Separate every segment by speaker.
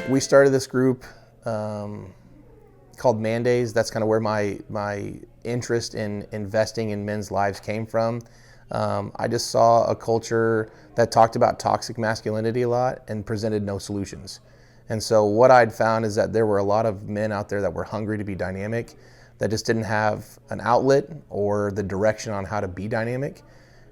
Speaker 1: We started this group called Mandays. That's kind of where my interest in investing in men's lives came from. I just saw a culture that talked about toxic masculinity a lot and presented no solutions. And so what I'd found is that there were a lot of men out there that were hungry to be dynamic, that just didn't have an outlet or the direction on how to be dynamic.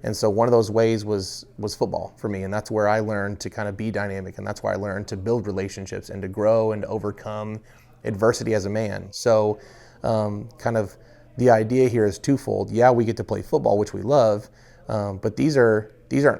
Speaker 1: And so one of those ways was football for me, and that's where I learned to kind of be dynamic, and that's where I learned to build relationships and to grow and to overcome adversity as a man. So kind of the idea here is twofold. Yeah, we get to play football, which we love, but these aren't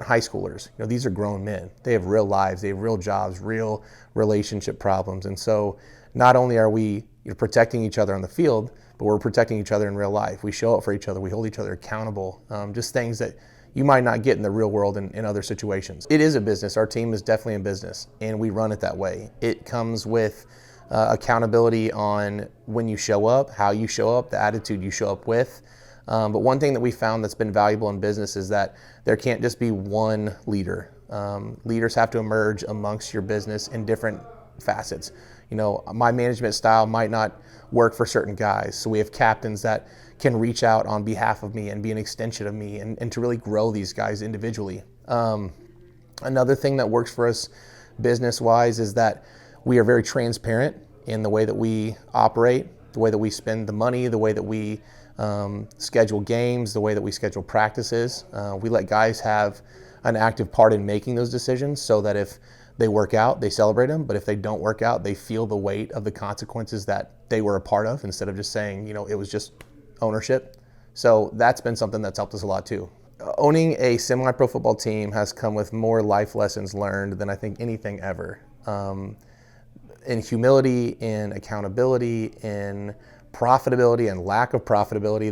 Speaker 1: high schoolers. You know, these are grown men. They have real lives, they have real jobs, real relationship problems. And so not only are we protecting each other on the field, but we're protecting each other in real life. We show up for each other, we hold each other accountable, just things that you might not get in the real world in other situations. It is a business. Our team is definitely a business, and we run it that way. It comes with accountability on when you show up, how you show up, the attitude you show up with. But one thing that we found that's been valuable in business is that there can't just be one leader. Leaders have to emerge amongst your business in different facets. You know, my management style might not work for certain guys, so we have captains that can reach out on behalf of me and be an extension of me and to really grow these guys individually. Another thing that works for us business-wise is that we are very transparent in the way that we operate, the way that we spend the money, the way that we schedule games, the way that we schedule practices. We let guys have an active part in making those decisions, so that if they work out, they celebrate them, but if they don't work out, they feel the weight of the consequences that they were a part of, instead of just saying, you know, it was just ownership. So that's been something that's helped us a lot too. Owning a semi-pro football team has come with more life lessons learned than I think anything ever. In humility, in accountability, in profitability and lack of profitability,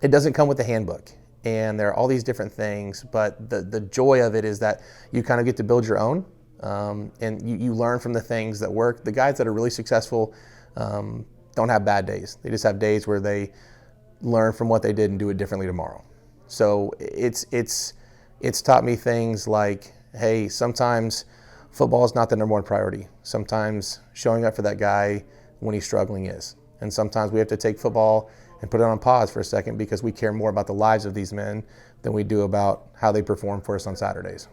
Speaker 1: it doesn't come with the handbook. And there are all these different things, but the joy of it is that you kind of get to build your own, and you learn from the things that work. The guys that are really successful don't have bad days. They just have days where they learn from what they did and do it differently tomorrow. So it's taught me things like, hey, sometimes football is not the number one priority. Sometimes showing up for that guy when he's struggling is. And sometimes we have to take football and put it on pause for a second because we care more about the lives of these men than we do about how they perform for us on Saturdays.